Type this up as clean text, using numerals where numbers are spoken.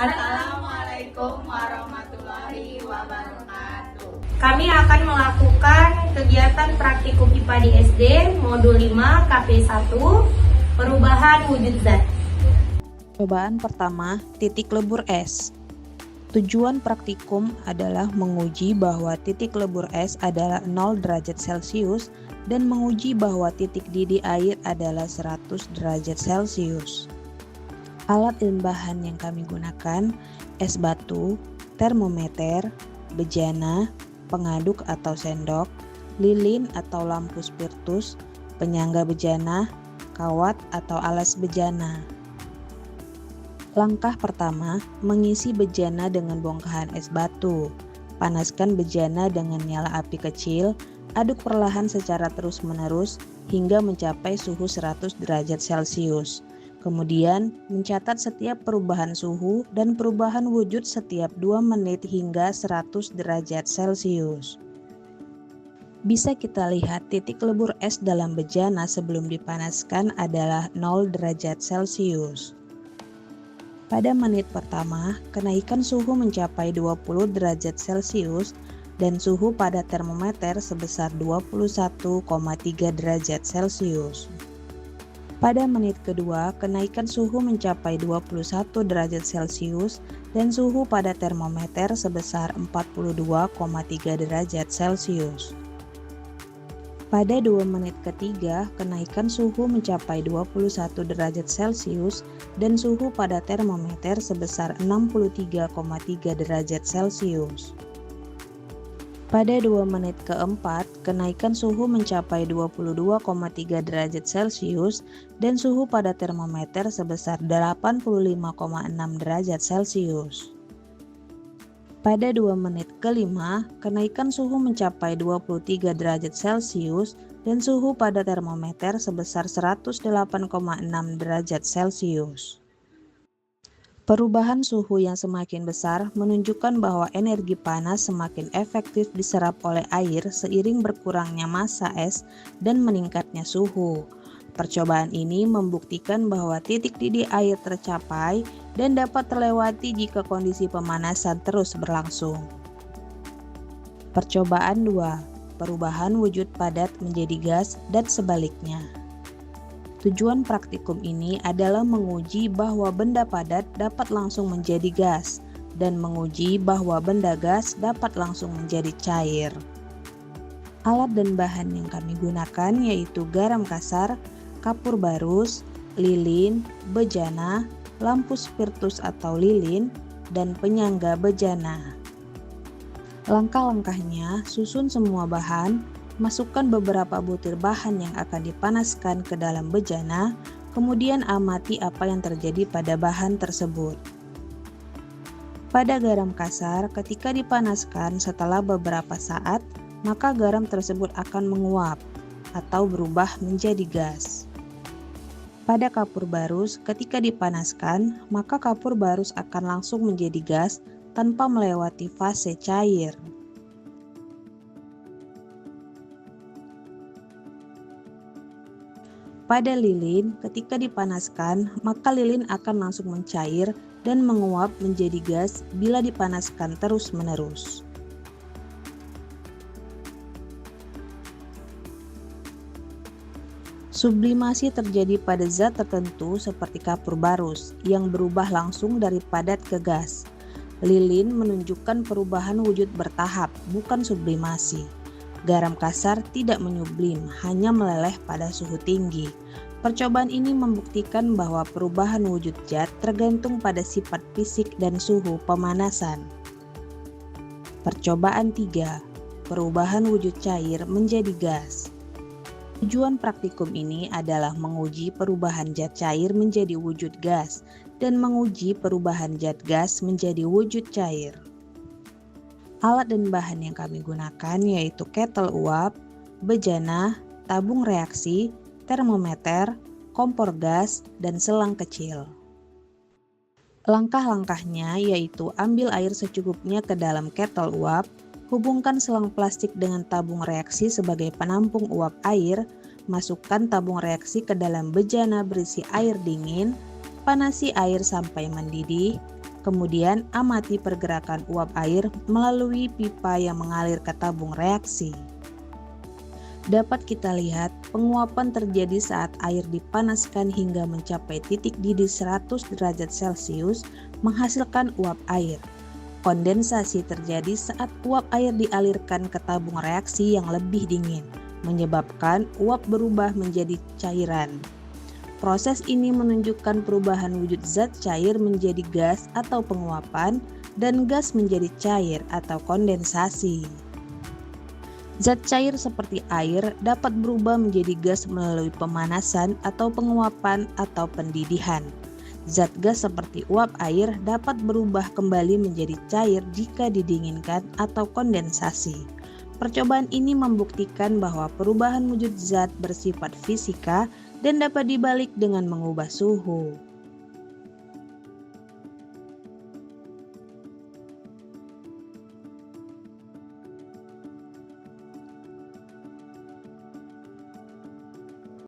Assalamualaikum warahmatullahi wabarakatuh. Kami akan melakukan kegiatan praktikum IPA di SD Modul 5 KP1 Perubahan Wujud Zat. Cobaan pertama, titik lebur es. Tujuan praktikum adalah menguji bahwa titik lebur es adalah 0 derajat Celcius dan menguji bahwa titik didih air adalah 100 derajat Celcius. Alat dan bahan yang kami gunakan: es batu, termometer, bejana, pengaduk atau sendok, lilin atau lampu spiritus, penyangga bejana, kawat atau alas bejana. Langkah pertama, mengisi bejana dengan bongkahan es batu. Panaskan bejana dengan nyala api kecil, aduk perlahan secara terus-menerus hingga mencapai suhu 100 derajat Celcius. Kemudian, mencatat setiap perubahan suhu dan perubahan wujud setiap 2 menit hingga 100 derajat Celcius. Bisa kita lihat titik lebur es dalam bejana sebelum dipanaskan adalah 0 derajat Celcius. Pada menit pertama, kenaikan suhu mencapai 20 derajat Celcius dan suhu pada termometer sebesar 21,3 derajat Celcius. Pada menit kedua, kenaikan suhu mencapai 21 derajat Celcius dan suhu pada termometer sebesar 42,3 derajat Celcius. Pada 2 menit ketiga, kenaikan suhu mencapai 21 derajat Celcius dan suhu pada termometer sebesar 63,3 derajat Celcius. Pada 2 menit keempat, kenaikan suhu mencapai 22,3 derajat Celcius dan suhu pada termometer sebesar 85,6 derajat Celcius. Pada 2 menit kelima, kenaikan suhu mencapai 23 derajat Celcius dan suhu pada termometer sebesar 108,6 derajat Celcius. Perubahan suhu yang semakin besar menunjukkan bahwa energi panas semakin efektif diserap oleh air seiring berkurangnya massa es dan meningkatnya suhu. Percobaan ini membuktikan bahwa titik didih air tercapai dan dapat terlewati jika kondisi pemanasan terus berlangsung. Percobaan 2. Perubahan wujud padat menjadi gas dan sebaliknya. Tujuan praktikum ini adalah menguji bahwa benda padat dapat langsung menjadi gas dan menguji bahwa benda gas dapat langsung menjadi cair. Alat dan bahan yang kami gunakan yaitu garam kasar, kapur barus, lilin, bejana, lampu spiritus atau lilin, dan penyangga bejana. Langkah-langkahnya, susun semua bahan, masukkan beberapa butir bahan yang akan dipanaskan ke dalam bejana, kemudian amati apa yang terjadi pada bahan tersebut. Pada garam kasar, ketika dipanaskan setelah beberapa saat, maka garam tersebut akan menguap atau berubah menjadi gas. Pada kapur barus, ketika dipanaskan, maka kapur barus akan langsung menjadi gas tanpa melewati fase cair. Pada lilin, ketika dipanaskan, maka lilin akan langsung mencair dan menguap menjadi gas bila dipanaskan terus-menerus. Sublimasi terjadi pada zat tertentu seperti kapur barus yang berubah langsung dari padat ke gas. Lilin menunjukkan perubahan wujud bertahap, bukan sublimasi. Garam kasar tidak menyublim, hanya meleleh pada suhu tinggi. Percobaan ini membuktikan bahwa perubahan wujud zat tergantung pada sifat fisik dan suhu pemanasan. Percobaan 3. Perubahan wujud cair menjadi gas. Tujuan praktikum ini adalah menguji perubahan zat cair menjadi wujud gas dan menguji perubahan zat gas menjadi wujud cair. Alat dan bahan yang kami gunakan yaitu ketel uap, bejana, tabung reaksi, termometer, kompor gas, dan selang kecil. Langkah-langkahnya yaitu ambil air secukupnya ke dalam ketel uap, hubungkan selang plastik dengan tabung reaksi sebagai penampung uap air, masukkan tabung reaksi ke dalam bejana berisi air dingin, panasi air sampai mendidih, Kemudian amati pergerakan uap air melalui pipa yang mengalir ke tabung reaksi. Dapat kita lihat penguapan terjadi saat air dipanaskan hingga mencapai titik didih 100 derajat Celcius menghasilkan uap air. Kondensasi terjadi saat uap air dialirkan ke tabung reaksi yang lebih dingin, menyebabkan uap berubah menjadi cairan. Proses ini menunjukkan perubahan wujud zat cair menjadi gas atau penguapan dan gas menjadi cair atau kondensasi. Zat cair seperti air dapat berubah menjadi gas melalui pemanasan atau penguapan atau pendidihan. Zat gas seperti uap air dapat berubah kembali menjadi cair jika didinginkan atau kondensasi. Percobaan ini membuktikan bahwa perubahan wujud zat bersifat fisika dan dapat dibalik dengan mengubah suhu.